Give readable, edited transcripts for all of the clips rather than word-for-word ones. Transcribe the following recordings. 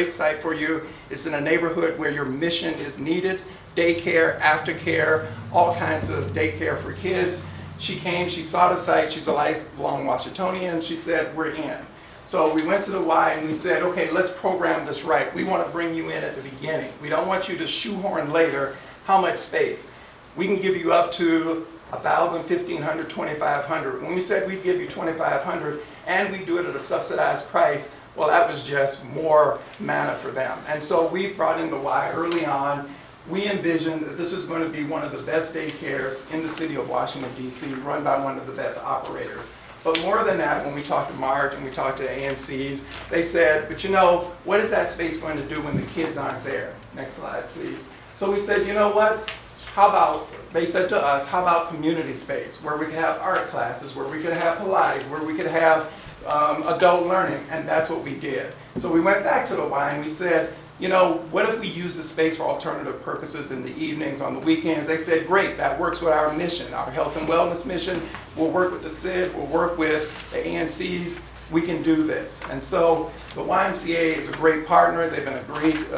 great site for you. It's in a neighborhood where your mission is needed. Daycare, aftercare, all kinds of daycare for kids. She came, she saw the site, she's a lifelong Washingtonian, she said, we're in. So we went to the Y and we said, okay, let's program this right. We want to bring you in at the beginning. We don't want you to shoehorn later how much space. We can give you up to 1,000, 1,500, 2,500. When we said we'd give you 2,500 and we do it at a subsidized price, well, that was just more manna for them. And so we brought in the Y early on. We envisioned that this is going to be one of the best daycares in the city of Washington, D.C., run by one of the best operators. But more than that, when we talked to Marge and we talked to AMCs, they said, but you know, what is that space going to do when the kids aren't there? Next slide, please. So we said, you know what? How about, they said to us, how about community space where we could have art classes, where we could have Pilates, where we could have adult learning, and that's what we did. So we went back to the Y and we said, you know, what if we use the space for alternative purposes in the evenings, on the weekends? They said, great, that works with our mission, our health and wellness mission. We'll work with the CID, we'll work with the AMCs, we can do this. And so the YMCA is a great partner. They've been a great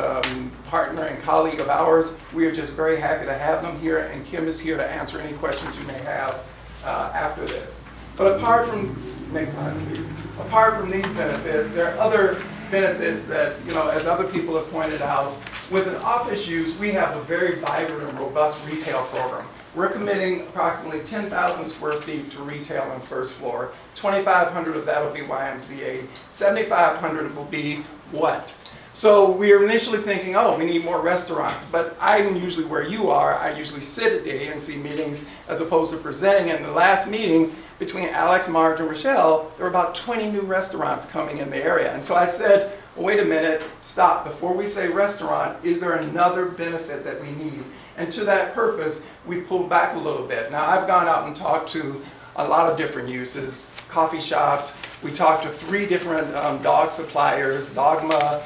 partner and colleague of ours. We are just very happy to have them here, and Kim is here to answer any questions you may have after this. But apart from, next slide please, apart from these benefits, there are other benefits that, you know, as other people have pointed out, with an office use, we have a very vibrant and robust retail program. We're committing approximately 10,000 square feet to retail on first floor. 2,500 of that will be YMCA. 7,500 will be what? So we were initially thinking, oh, we need more restaurants, but I'm usually where you are. I usually sit at the AMC meetings as opposed to presenting. In the last meeting between Alex, Marge, and Rochelle, there were about 20 new restaurants coming in the area. And so I said, well, wait a minute, stop. Before we say restaurant, is there another benefit that we need? And to that purpose, we pulled back a little bit. Now, I've gone out and talked to a lot of different uses, coffee shops. We talked to 3 different dog suppliers, Dogma,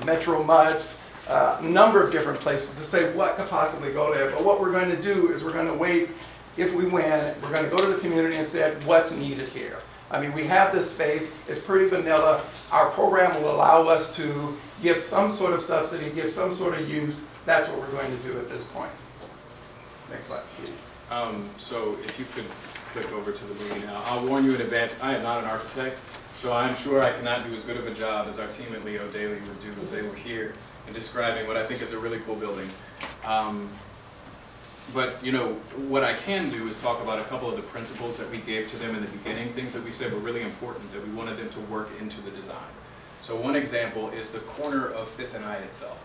Metro Mutts, a number of different places to say what could possibly go there. But what we're going to do is we're going to wait. If we win, we're going to go to the community and say what's needed here. I mean, we have this space. It's pretty vanilla. Our program will allow us to give some sort of subsidy, give some sort of use. That's what we're going to do at this point. Next slide, please. So if you could click over to the movie now. I'll warn you in advance, I am not an architect, so I'm sure I cannot do as good of a job as our team at Leo Daly would do if they were here in describing what I think is a really cool building. But you know, what I can do is talk about a couple of the principles that we gave to them in the beginning, things that we said were really important that we wanted them to work into the design. So one example is the corner of 5th and I itself.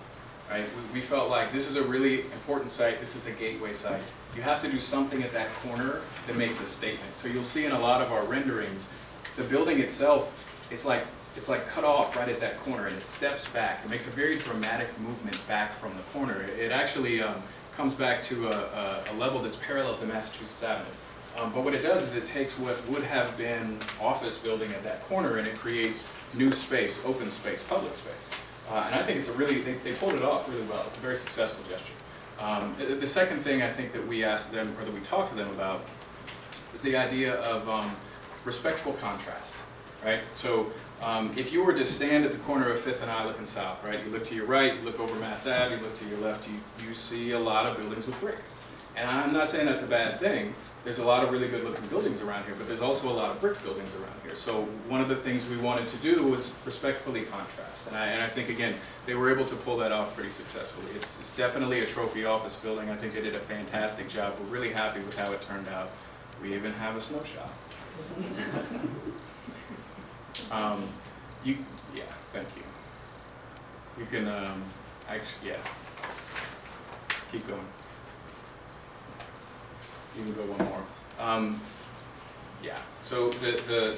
Right? We felt like this is a really important site, this is a gateway site. You have to do something at that corner that makes a statement. So you'll see in a lot of our renderings, the building itself, it's like cut off right at that corner and it steps back. It makes a very dramatic movement back from the corner. It actually comes back to a level that's parallel to Massachusetts Avenue. But what it does is it takes what would have been office building at that corner and it creates new space, open space, public space. And I think it's a really, they pulled it off really well. It's a very successful gesture. The second thing I think that we asked them, or that we talked to them about, is the idea of respectful contrast, right? So if you were to stand at the corner of 5th and I looking south, right? You look to your right, you look over Mass Ave, you look to your left, you see a lot of buildings with brick. And I'm not saying that's a bad thing. There's a lot of really good looking buildings around here, but there's also a lot of brick buildings around here. So one of the things we wanted to do was respectfully contrast. And I think, again, they were able to pull that off pretty successfully. It's definitely a trophy office building. I think they did a fantastic job. We're really happy with how it turned out. We even have a snow shop. Yeah, thank you. You can, actually, yeah. Keep going. You can go one more. Yeah, so the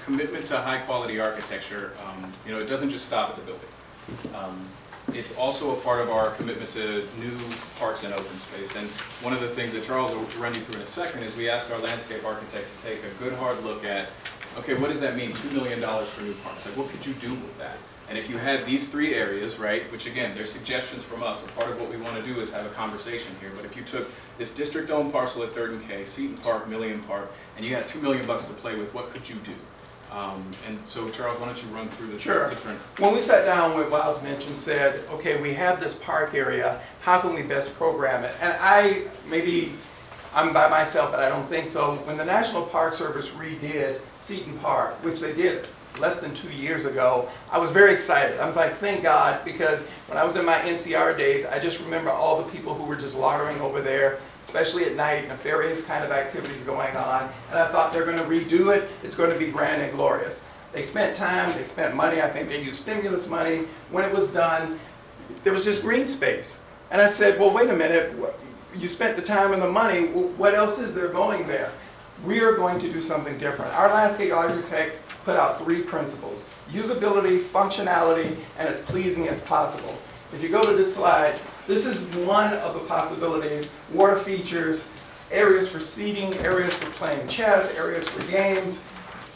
commitment to high quality architecture, you know, it doesn't just stop at the building. It's also a part of our commitment to new parks and open space. And one of the things that Charles will run you through in a second is we asked our landscape architect to take a good hard look at, okay, what does that mean, $2 million for new parks? Like, what could you do with that? And if you had these 3 areas, right, which again, they're suggestions from us, and part of what we want to do is have a conversation here, but if you took this district-owned parcel at 3rd and K, Seton Park, Millian Park, and you had $2 million to play with, what could you do? And so Charles, why don't you run through the Sure. different. When we sat down with Wiles Mensch and said, okay, we have this park area, how can we best program it? And maybe I'm by myself, but I don't think so. When the National Park Service redid Seton Park, which they did less than 2 years ago, I was very excited. I was like, thank God, because when I was in my NCR days, I just remember all the people who were just loitering over there, especially at night, nefarious kind of activities going on. And I thought they're going to redo it. It's going to be grand and glorious. They spent time, they spent money. I think they used stimulus money. When it was done, there was just green space. And I said, well, wait a minute. You spent the time and the money. What else is there going there? We are going to do something different. Our landscape architect put out 3 principles: usability, functionality, and as pleasing as possible. If you go to this slide, this is one of the possibilities: water features, areas for seating, areas for playing chess, areas for games,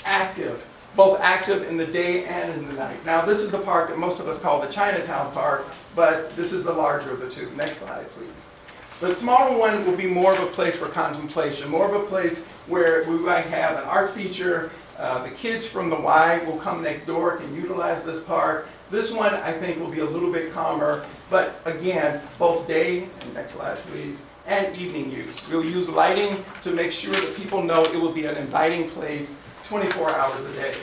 active, both active in the day and in the night. Now this is the park that most of us call the Chinatown Park, but this is the larger of the two. Next slide, please. The smaller one will be more of a place for contemplation, more of a place where we might have an art feature. The kids from the Y will come next door, can utilize this park. This one, I think, will be a little bit calmer, but again, both day, and next slide please, and evening use. We'll use lighting to make sure that people know it will be an inviting place 24 hours a day.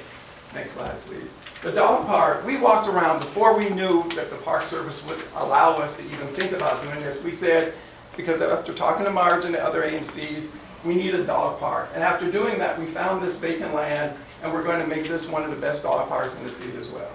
Next slide please. The dog park, we walked around before we knew that the Park Service would allow us to even think about doing this. We said, because after talking to Marge and the other agencies, we need a dog park. And after doing that, we found this vacant land, and we're going to make this one of the best dog parks in the city as well.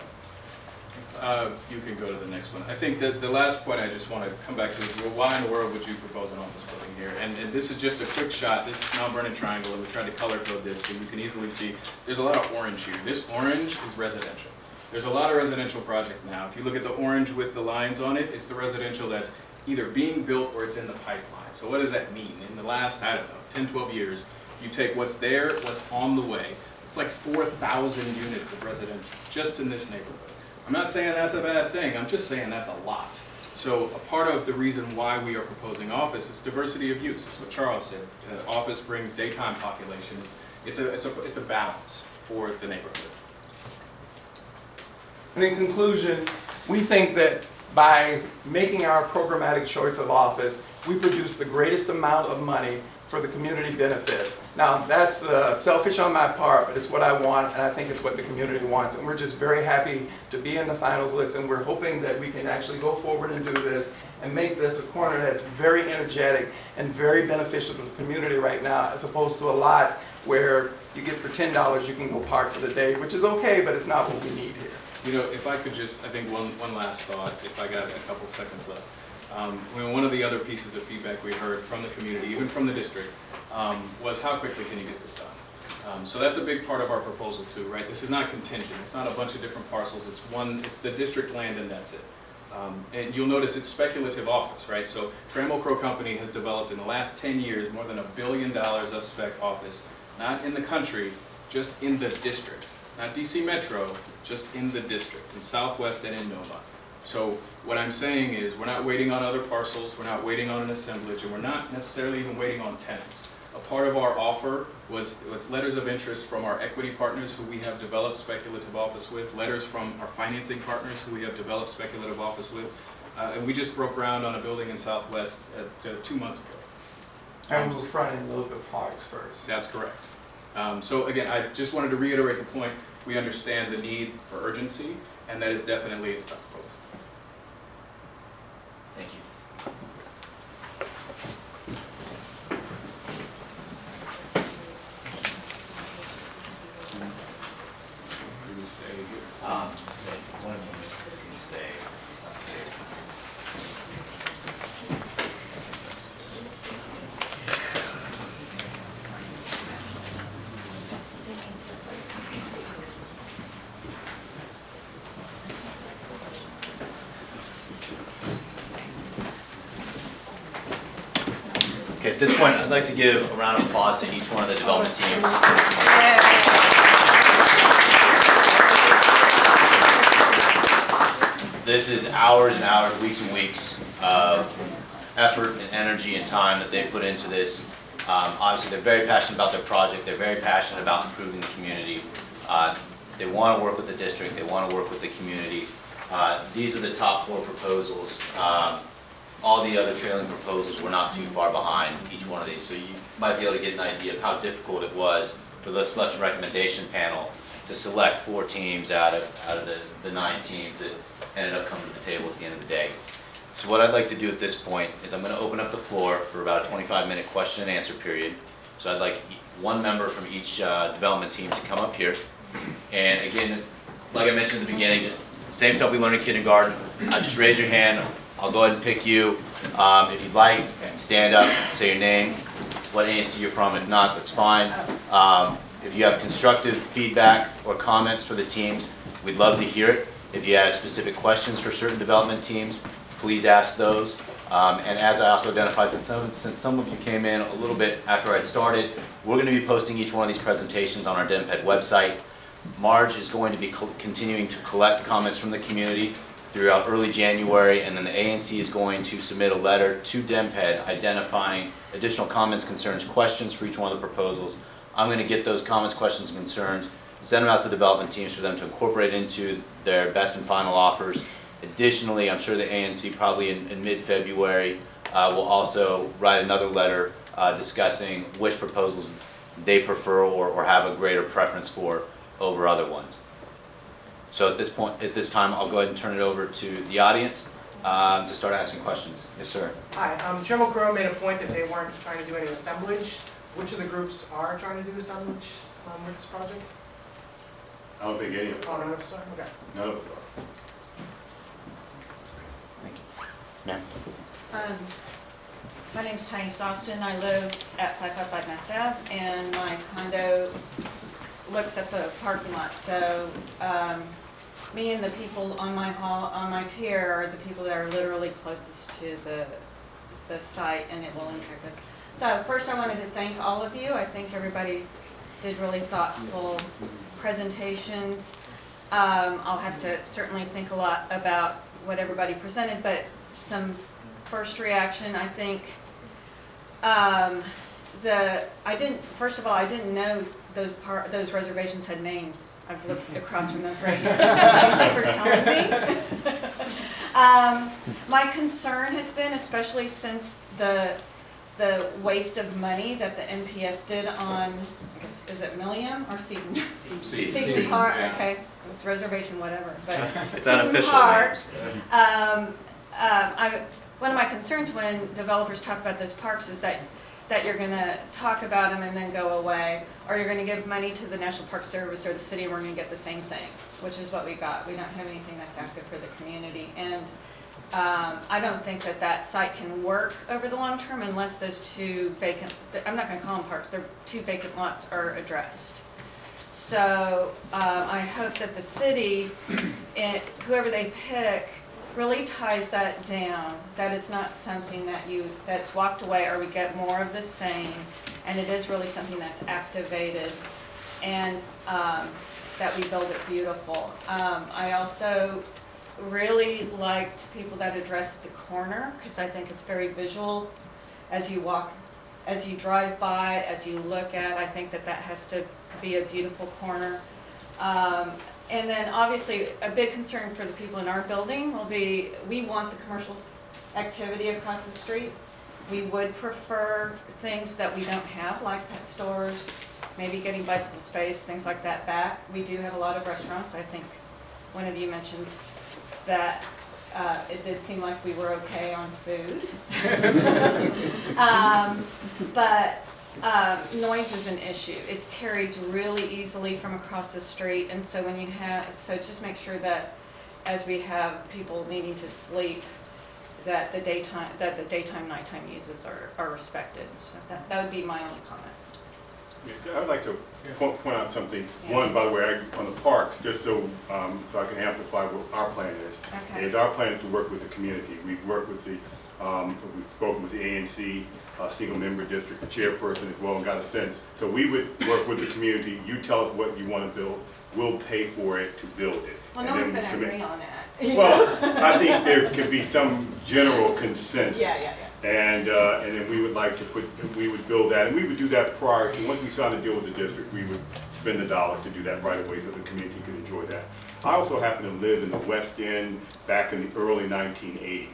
You can go to the next one. I think that the last point I just want to come back to is, well, why in the world would you propose an office building here? And this is just a quick shot. This is Mount Vernon Triangle, and we tried to color code this so you can easily see there's a lot of orange here. This orange is residential. There's a lot of residential project now. If you look at the orange with the lines on it, it's the residential that's either being built or it's in the pipeline. So what does that mean? In the last, I don't know, 10, 12 years, you take what's there, what's on the way. It's like 4,000 units of residential just in this neighborhood. I'm not saying that's a bad thing, I'm just saying that's a lot. So a part of the reason why we are proposing office is diversity of use. It's what Charles said. Office brings daytime population. It's a balance for the neighborhood. And in conclusion, we think that by making our programmatic choice of office, we produce the greatest amount of money for the community benefits. Now, that's selfish on my part, but it's what I want, and I think it's what the community wants. And we're just very happy to be in the finals list, and we're hoping that we can actually go forward and do this and make this a corner that's very energetic and very beneficial to the community right now, as opposed to a lot where you get for $10 you can go park for the day, which is okay, but it's not what we need here. You know, if I could just, I think one last thought, if I got a couple of seconds left. One of the other pieces of feedback we heard from the community, even from the district, was how quickly can you get this done? So that's a big part of our proposal too, right? This is not contingent. It's not a bunch of different parcels. It's the district land and that's it. And you'll notice it's speculative office, right? So Trammell Crow Company has developed in the last 10 years more than $1 billion of spec office, not in the country, just in the district. Not DC Metro, just in the district, in Southwest and in Noma. So what I'm saying is we're not waiting on other parcels, we're not waiting on an assemblage, and we're not necessarily even waiting on tenants. A part of our offer was letters of interest from our equity partners who we have developed speculative office with, letters from our financing partners who we have developed speculative office with, and we just broke ground on a building in Southwest 2 months ago. And we'll front and load the parks first. That's correct. So again, I just wanted to reiterate the point. We understand the need for urgency, and that is definitely a tough proposal. Thank you. We will stay here. One of these can stay up here. Okay, at this point, I'd like to give a round of applause to each one of the development teams. This is hours and hours, weeks and weeks of effort and energy and time that they put into this. Obviously, they're very passionate about their project. They're very passionate about improving the community. They want to work with the district, they want to work with the community. These are the top 4 proposals. All the other trailing proposals were not too far behind each one of these, so you might be able to get an idea of how difficult it was for the selection recommendation panel to select 4 teams out of the 9 teams that ended up coming to the table at the end of the day. So what I'd like to do at this point is I'm going to open up the floor for about a 25-minute question and answer period. So I'd like one member from each development team to come up here. And again, like I mentioned at the beginning, just same stuff we learned in kindergarten. Just raise your hand. I'll go ahead and pick you. If you'd like, stand up, say your name, what ANC you're from. If not, that's fine. If you have constructive feedback or comments for the teams, we'd love to hear it. If you have specific questions for certain development teams, please ask those. And as I also identified, since some of you came in a little bit after I'd started, we're going to be posting each one of these presentations on our DEMPED website. Marge is going to be continuing to collect comments from the community throughout early January, and then the ANC is going to submit a letter to DEMPED identifying additional comments, concerns, questions for each one of the proposals. I'm going to get those comments, questions, and concerns, send them out to development teams for them to incorporate into their best and final offers. Additionally, I'm sure the ANC probably in mid-February will also write another letter discussing which proposals they prefer or have a greater preference for over other ones. So at this time, I'll go ahead and turn it over to the audience to start asking questions. Yes, sir. Hi, Chairman Crowe made a point that they weren't trying to do any assemblage. Which of the groups are trying to do assemblage with this project? I don't think any of them. Oh, none of us are? Okay. None of them. Thank you. Ma'am. My name's Tiny Austin. I live at 555 Mass Ave, and my condo looks at the parking lot. So me and the people on my tier are the people that are literally closest to the site, and it will impact us. So first, I wanted to thank all of you. I think everybody did really thoughtful presentations. I'll have to certainly think a lot about what everybody presented, but some first reaction, I think, first of all, I didn't know those reservations had names. I've looked across from them for ages. Thank you for telling me. My concern has been, especially since the waste of money that the NPS did on, I guess, is it Milliam or Seton? Seton Park, yeah. okay, it's reservation, whatever, but It's Seton unofficial Park, names. one of my concerns when developers talk about those parks is that you're going to talk about them and then go away, or you're going to give money to the National Park Service or the city and we're going to get the same thing, which is what we got. We don't have anything that's active for the community, and I don't think that site can work over the long term unless those 2 vacant, I'm not going to call them parks, they're 2 vacant lots are addressed. So I hope that the city, whoever they pick, really ties that down, that it's not something that's walked away or we get more of the same, and it is really something that's activated, and that we build it beautiful. I also really liked people that addressed the corner, because I think it's very visual as you walk, as you drive by, as you look at. I think that has to be a beautiful corner. And then obviously a big concern for the people in our building will be, we want the commercial activity across the street. We would prefer things that we don't have, like pet stores, maybe getting bicycle space, things like that back. We do have a lot of restaurants. I think one of you mentioned that it did seem like we were okay on food. But noise is an issue. It carries really easily from across the street, and so just make sure that as we have people needing to sleep, that the daytime, nighttime uses are respected. So that would be my only comments. Yeah, I'd like to point out something. Yeah. One, by the way, on the parks, just so I can amplify what our plan is. Okay. Our plan is to work with the community. We've worked with we've spoken with the ANC, single member district, the chairperson as well, and got a sense. So we would work with the community. You tell us what you want to build. We'll pay for it to build it. Well, And no one's then going to agree on that. Well, I think there could be some general consensus. Yeah. And then we would like to we would build that, and we would do that prior to, once we signed a deal with the district, we would spend the dollars to do that right away so the community could enjoy that. I also happen to live in the West End back in the early 1980s.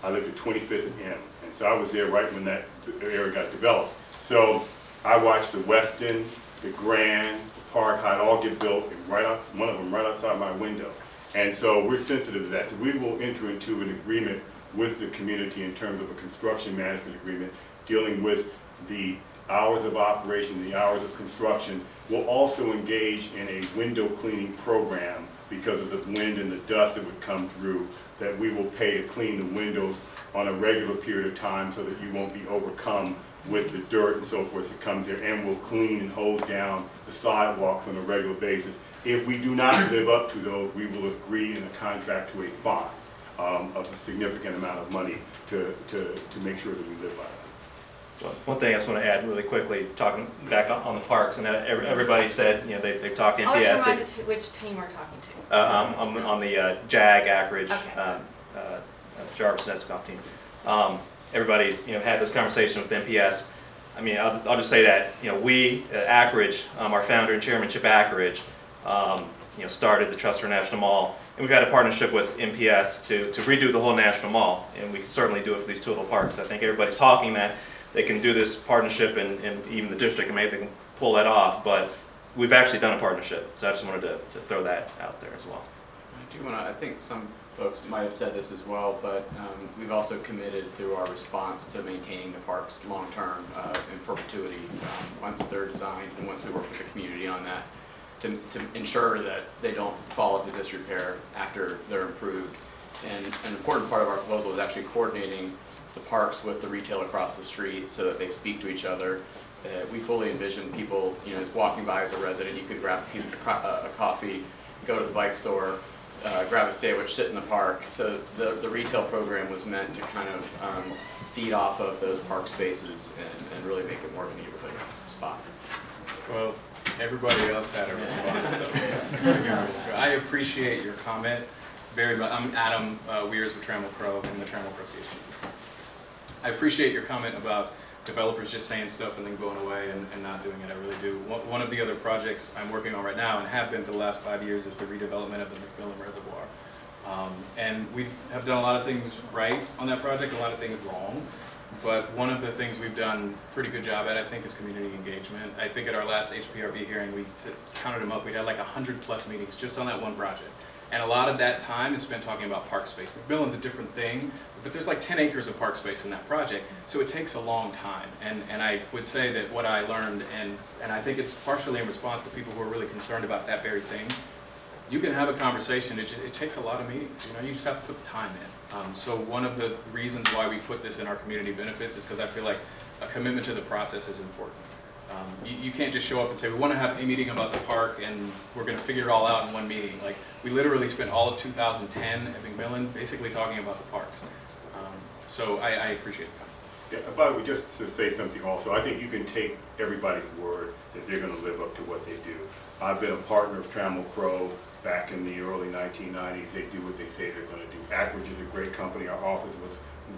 I lived at 25th and M, and so I was there right when that area got developed. So I watched the West End, the Grand, the Park, how it all get built, and one of them right outside my window. And so we're sensitive to that. So we will enter into an agreement with the community in terms of a construction management agreement dealing with the hours of operation, the hours of construction. We'll also engage in a window cleaning program because of the wind and the dust that would come through, that we will pay to clean the windows on a regular period of time so that you won't be overcome with the dirt and so forth that comes there, and we'll clean and hose down the sidewalks on a regular basis. If we do not live up to those, we will agree in a contract to a fine of a significant amount of money to make sure that we live by that. So one thing I just want to add really quickly, talking back on the parks, and everybody said, you know, they talked to Always NPS. remind us which team we're talking to. I'm on the JAG, Ackridge, Okay. Jarvis, Nescoff team. Everybody, you know, had this conversation with NPS. I mean, I'll just say that, you know, we at Ackridge, our founder and chairman, Chip Ackridge, you know, started the Trust for National Mall, and we've got a partnership with NPS to redo the whole National Mall, and we can certainly do it for these two little parks. I think everybody's talking that they can do this partnership, and even the district, and maybe they can pull that off, but we've actually done a partnership, so I just wanted to throw that out there as well. I do want to, I think some folks might have said this as well, but we've also committed through our response to maintaining the parks long-term in perpetuity once they're designed and once we work with the community on that to ensure that they don't fall into disrepair after they're improved. And an important part of our proposal is actually coordinating the parks with the retail across the street so that they speak to each other. We fully envision people, you know, as walking by as a resident, you could grab a piece of a coffee, go to the bike store, grab a sandwich, sit in the park. So the retail program was meant to kind of feed off of those park spaces and really make it more of a neighborhood spot. Well, everybody else had a response, so I appreciate your comment very much. I'm Adam Weers with Trammell Crow and the Trammell Crow Association. I appreciate your comment about developers just saying stuff and then going away and not doing it. I really do. One of the other projects I'm working on right now and have been for the last 5 years is the redevelopment of the McMillan Reservoir. And we have done a lot of things right on that project, a lot of things wrong. But one of the things we've done a pretty good job at, I think, is community engagement. I think at our last HPRB hearing, we counted them up, we had like 100+ meetings just on that one project. And a lot of that time is spent talking about park space. McMillan's a different thing, but there's like 10 acres of park space in that project, so it takes a long time. And I would say that what I learned, and I think it's partially in response to people who are really concerned about that very thing, you can have a conversation, it takes a lot of meetings, you know, you just have to put the time in. So one of the reasons why we put this in our community benefits is because I feel like a commitment to the process is important. You can't just show up and say, we want to have a meeting about the park and we're going to figure it all out in one meeting. Like, we literally spent all of 2010 at McMillan basically talking about the parks. So I appreciate it. Yeah, by the way, just to say something also, I think you can take everybody's word that they're going to live up to what they do. I've been a partner of Trammell Crow back in the early 1990s. They do what they say they're going to do. Ackridge is a great company. Our office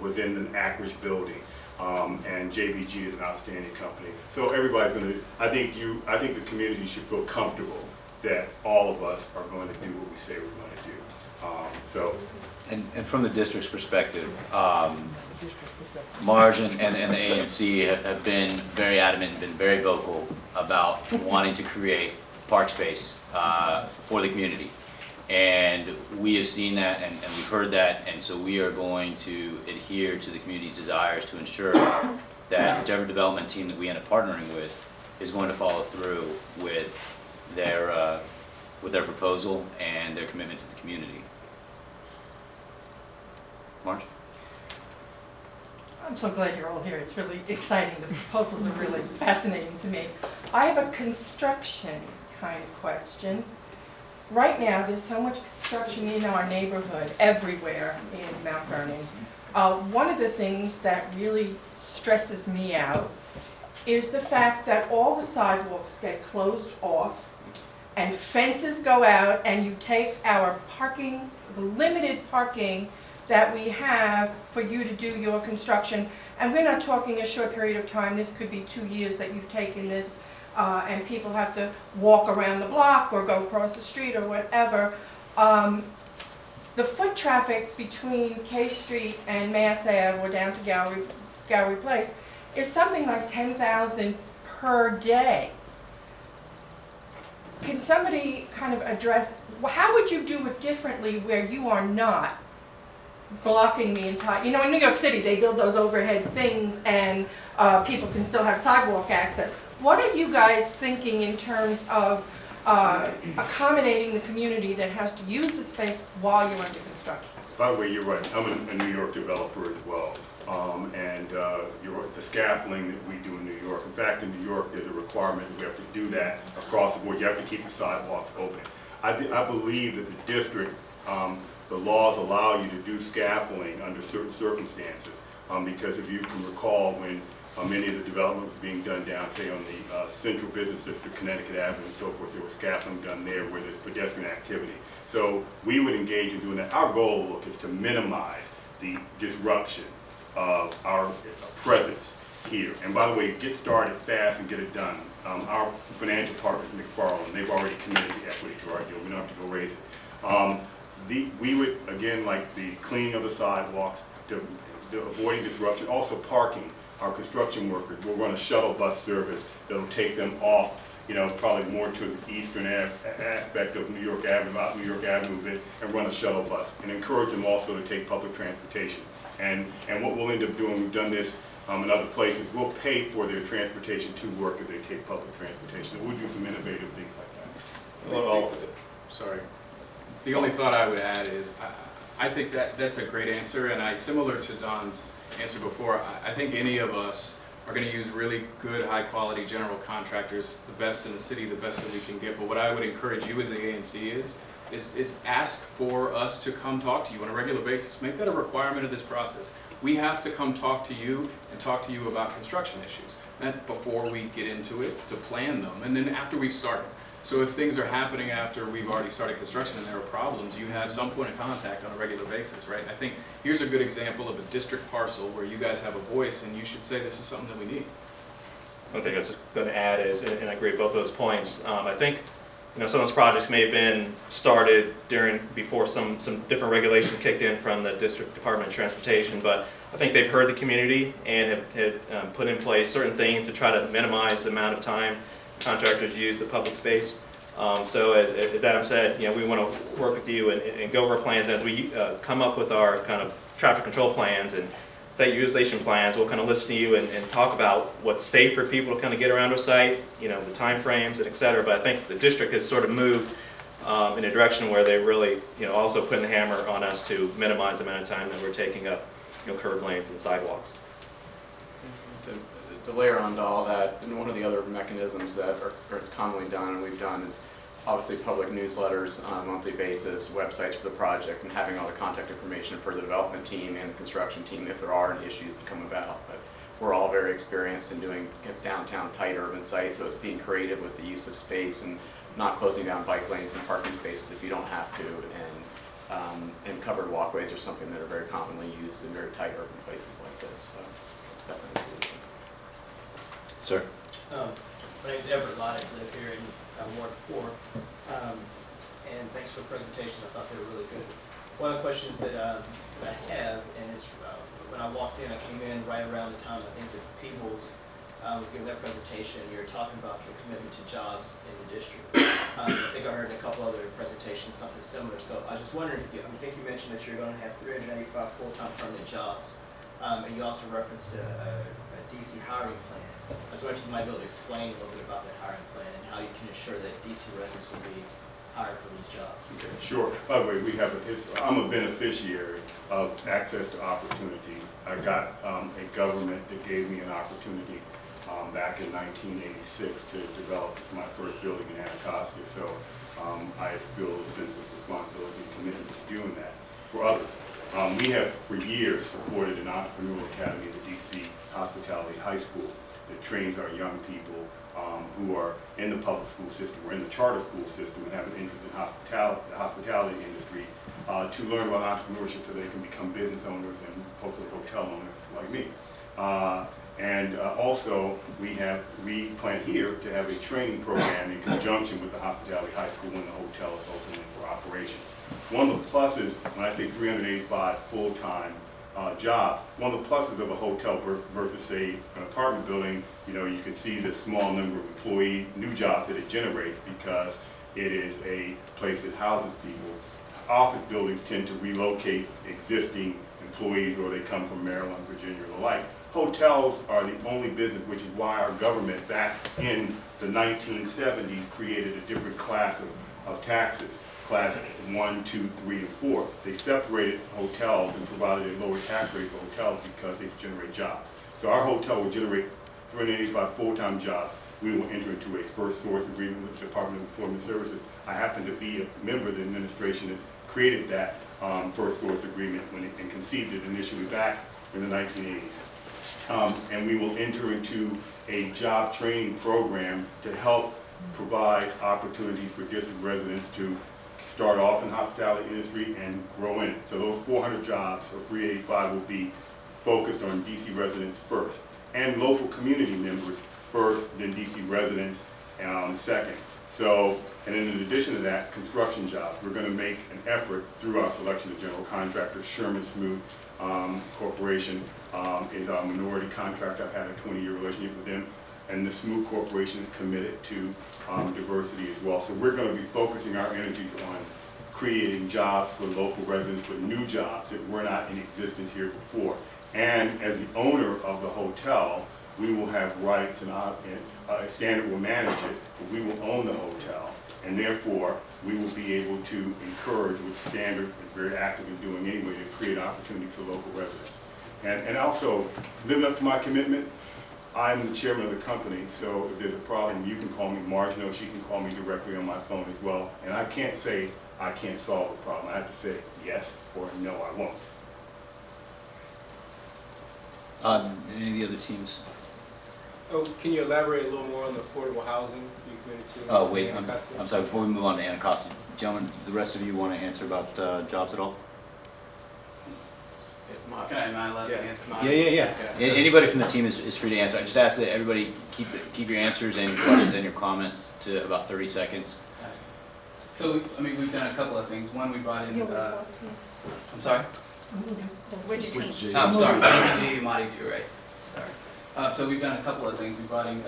was in an Ackridge building. And JBG is an outstanding company. So everybody's going to, I think the community should feel comfortable that all of us are going to do what we say we're going to do. And from the district's perspective, Marge and the ANC have been very adamant and been very vocal about wanting to create park space for the community. And we have seen that and we've heard that, and so we are going to adhere to the community's desires to ensure that whichever development team that we end up partnering with is going to follow through with their proposal and their commitment to the community. Marge? I'm so glad you're all here. It's really exciting. The proposals are really fascinating to me. I have a construction kind of question. Right now, there's so much construction in our neighborhood, everywhere in Mount Vernon. One of the things that really stresses me out is the fact that all the sidewalks get closed off and fences go out, and you take our parking, the limited parking that we have for you to do your construction, and we're not talking a short period of time. This could be 2 years that you've taken this and people have to walk around the block or go across the street or whatever. The foot traffic between K Street and Mass Ave or down to Gallery Place is something like 10,000 per day. Can somebody kind of address, how would you do it differently where you are not blocking the entire, in New York City, they build those overhead things and people can still have sidewalk access. What are you guys thinking in terms of accommodating the community that has to use the space while you're under construction? By the way, you're right. I'm a New York developer as well. You're right, the scaffolding that we do in New York. In fact, in New York, there's a requirement that we have to do that across the board. You have to keep the sidewalks open. I believe that the district, the laws allow you to do scaffolding under certain circumstances. Because if you can recall, when many of the development was being done down, say, on the Central Business District, Connecticut Avenue and so forth, there was scaffolding done there where there's pedestrian activity. So we would engage in doing that. Our goal, look, is to minimize the disruption of our presence here. And by the way, get started fast and get it done. Our financial partners, McFarland, they've already committed the equity to our deal. We don't have to go raise it. We would, again, like the cleaning of the sidewalks, to avoiding disruption, also parking. Our construction workers will run a shuttle bus service that'll take them off, probably more to the eastern aspect of New York Avenue, out New York Avenue a bit, and run a shuttle bus, and encourage them also to take public transportation. And what we'll end up doing, we've done this in other places, we'll pay for their transportation to work if they take public transportation. And we'll do some innovative things like that. Well, sorry. The only thought I would add is, I think that's a great answer, and similar to Don's answer before, I think any of us are going to use really good, high-quality general contractors, the best in the city, the best that we can get. But what I would encourage you as the ANC is ask for us to come talk to you on a regular basis. Make that a requirement of this process. We have to come talk to you and talk to you about construction issues. Not before we get into it, to plan them, and then after we've started. So if things are happening after we've already started construction and there are problems, you have some point of contact on a regular basis, right? I think here's a good example of a district parcel where you guys have a voice and you should say this is something that we need. One thing I was going to add is, and I agree with both of those points, I think some of those projects may have been started before some different regulations kicked in from the District Department of Transportation, but I think they've heard the community and have put in place certain things to try to minimize the amount of time contractors use the public space. So as Adam said, we want to work with you and go over plans as we come up with our kind of traffic control plans and site utilization plans. We'll kind of listen to you and talk about what's safe for people to kind of get around our site, the time frames and et cetera. But I think the district has sort of moved in a direction where they really, also putting the hammer on us to minimize the amount of time that we're taking up, curb lanes and sidewalks. To layer onto all that, and one of the other mechanisms that it's commonly done and we've done is obviously public newsletters on a monthly basis, websites for the project, and having all the contact information for the development team and the construction team if there are any issues that come about. But we're all very experienced in doing downtown tight urban sites, so it's being creative with the use of space and not closing down bike lanes and parking spaces if you don't have to, and covered walkways are something that are very commonly used in very tight urban places like this. So it's definitely a solution. Sir? My name is Everett Lott. I live here in Ward 4. And thanks for the presentation. I thought they were really good. One of the questions that I have, and it's when I walked in, I came in right around the time I think that Peebles was giving that presentation. You were talking about your commitment to jobs in the district. I think I heard in a couple other presentations something similar. So I was just wondering, I think you mentioned that you're going to have 395 full-time permanent jobs. And you also referenced a DC hiring plan. I was wondering if you might be able to explain a little bit about that hiring plan and how you can ensure that DC residents will be hired for these jobs. Okay, sure. By the way, I'm a beneficiary of access to opportunity. I got a government that gave me an opportunity back in 1986 to develop my first building in Anacostia. So I feel a sense of responsibility and commitment to doing that for others. We have for years supported an entrepreneurial academy at the DC Hospitality High School that trains our young people who are in the public school system or in the charter school system and have an interest in the hospitality industry to learn about entrepreneurship so they can become business owners and hopefully hotel owners like me. And also, we plan here to have a training program in conjunction with the Hospitality High School when the hotel is opening for operations. One of the pluses, when I say 385 full-time jobs, one of the pluses of a hotel versus say an apartment building, you know, you can see the small number of new jobs that it generates because it is a place that houses people. Office buildings tend to relocate existing employees, or they come from Maryland, Virginia, or the like. Hotels are the only business, which is why our government back in the 1970s created a different class of taxes, class 1, 2, 3, and 4. They separated hotels and provided a lower tax rate for hotels because they generate jobs. So our hotel will generate 385 full-time jobs. We will enter into a first source agreement with the Department of Employment Services. I happen to be a member of the administration that created that first source agreement and conceived it initially back in the 1980s. And we will enter into a job training program to help provide opportunities for district residents to start off in the hospitality industry and grow in it. So those 400 jobs, or 385, will be focused on DC residents first, and local community members first, then DC residents second. So, and then in addition to that, construction jobs. We're going to make an effort through our selection of general contractors. Sherman Smoot Corporation is our minority contractor. I've had a 20-year relationship with them. And the Smoot Corporation is committed to diversity as well. So we're going to be focusing our energies on creating jobs for local residents, but new jobs that were not in existence here before. And as the owner of the hotel, we will have rights, and Standard will manage it, but we will own the hotel. And therefore, we will be able to encourage, which Standard is very active in doing anyway, to create opportunity for local residents. And also, living up to my commitment, I'm the chairman of the company, so if there's a problem, you can call me. Marge knows she can call me directly on my phone as well. And I can't say I can't solve the problem. I have to say yes or no, I won't. Any of the other teams? Oh, can you elaborate a little more on the affordable housing you committed to? Oh, wait, I'm sorry, before we move on to Anacostia, gentlemen, the rest of you want to answer about jobs at all? Am I allowed to answer mine? Yeah. Okay. Anybody from the team is free to answer. I just ask that everybody keep your answers and your questions and your comments to about 30 seconds. So, we've done a couple of things. One, we brought in, I'm sorry? Which team? I'm sorry, MG, Madi too, right? Sorry. So we've done a couple of things. We brought in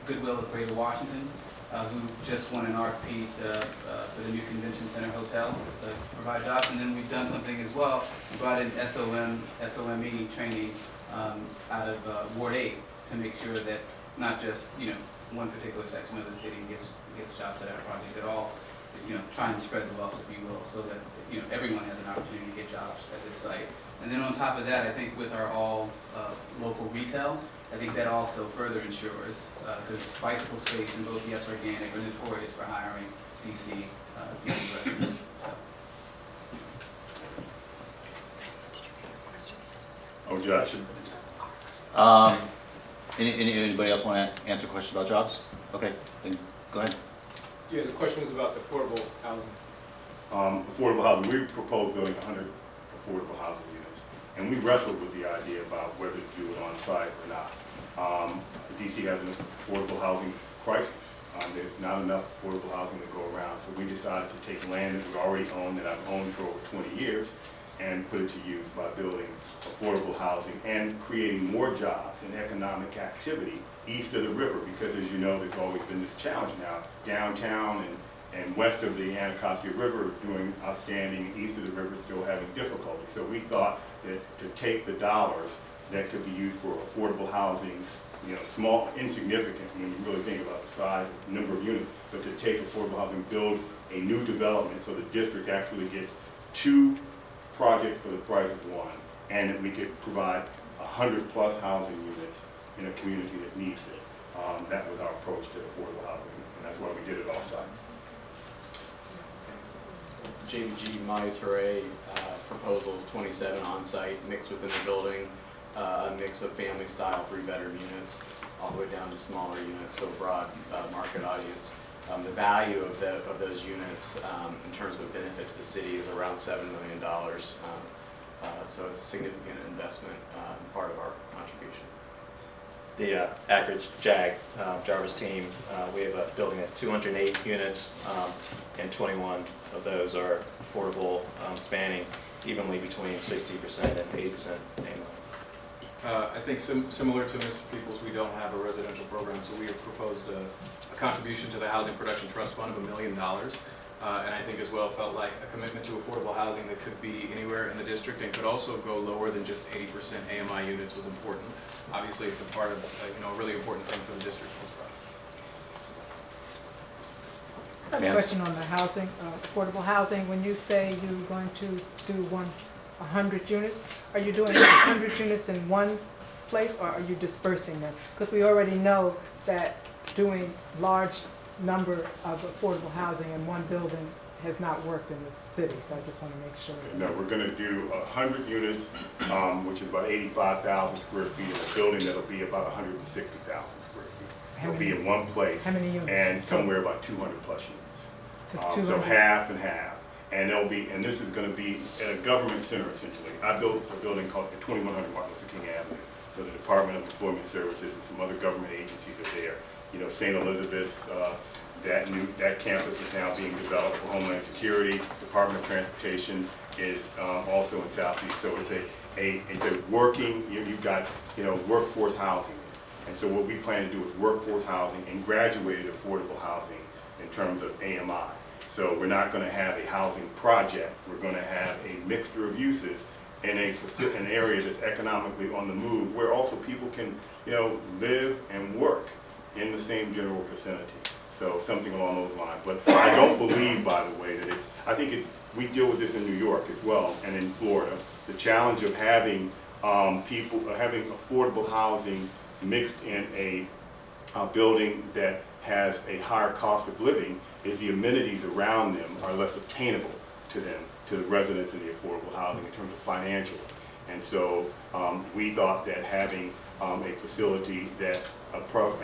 Goodwill of Greater Washington, who just won an RFP for the new Convention Center Hotel to provide jobs. And then we've done something as well. We brought in SOME training out of Ward 8 to make sure that not just, one particular section of the city gets jobs at our project at all. Trying to spread the wealth, if you will, so that everyone has an opportunity to get jobs at this site. And then on top of that, I think with our all local retail, I think that also further ensures, because bicycle space in both Yes Organic are notorious for hiring DC residents. Oh, Josh? Anybody else want to answer questions about jobs? Okay, then go ahead. Yeah, the question was about the affordable housing. Affordable housing, we proposed building 100 affordable housing units. And we wrestled with the idea about whether to do it on site or not. DC has an affordable housing crisis. There's not enough affordable housing to go around. So we decided to take land that we already own, that I've owned for over 20 years, and put it to use by building affordable housing and creating more jobs and economic activity east of the river, because as you know, there's always been this challenge now. Downtown and west of the Anacostia River is doing outstanding, and east of the river is still having difficulty. So we thought that to take the dollars that could be used for affordable housing, small, insignificant when you really think about the size, number of units, but to take affordable housing, build a new development so the district actually gets 2 projects for the price of 1, and that we could provide 100+ housing units in a community that needs it. That was our approach to affordable housing, and that's why we did it off-site. JVG Monterey proposals 27 on-site, mixed within the building, a mix of family-style 3-bedroom units, all the way down to smaller units, so broad market audience. The value of those units in terms of a benefit to the city is around $7 million. So it's a significant investment, part of our contribution. the Akridge JAG, Jarvis team, we have a building that's 208 units, and 21 of those are affordable, spanning evenly between 60% and 80% AMI. I think similar to Mr. Peoples, we don't have a residential program, so we have proposed a contribution to the Housing Production Trust Fund of $1 million. And I think as well felt like a commitment to affordable housing that could be anywhere in the district and could also go lower than just 80% AMI units was important. Obviously, it's a part of, a really important thing for the district. I have a question on the housing, affordable housing. When you say you're going to do 100 units, are you doing 100 units in one place, or are you dispersing them? Because we already know that doing large number of affordable housing in one building has not worked in the city, so I just want to make sure. No, we're gonna do 100 units, which is about 85,000 square feet, in a building that'll be about 160,000 square feet. It'll be in one place. How many units? And somewhere about 200 plus units. So So 200. half and half. And there'll be, and this is gonna be at a government center essentially. I built a building called 2100 Martin Luther King Avenue. So the Department of Employment Services and some other government agencies are there. You know, St. Elizabeth's, that campus is now being developed for Homeland Security. Department of Transportation is also in Southeast. So it's a working, you've got, workforce housing. And so what we plan to do is workforce housing and graduated affordable housing in terms of AMI. So we're not going to have a housing project. We're going to have a mixture of uses in an area that's economically on the move, where also people can, live and work in the same general vicinity. So something along those lines. But I don't believe, by the way, that we deal with this in New York as well and in Florida. The challenge of having having affordable housing mixed in a building that has a higher cost of living is the amenities around them are less obtainable to them, to the residents in the affordable housing in terms of financial. And so we thought that having a facility that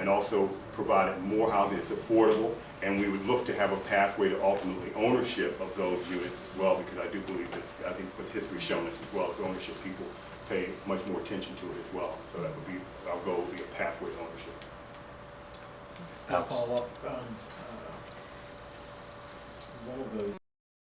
and also provided more housing that's affordable, and we would look to have a pathway to ultimately ownership of those units as well, because I do believe that, I think what history has shown us as well as ownership, people pay much more attention to it as well. So that would be, our goal would be a pathway to ownership. I'll follow up on one of the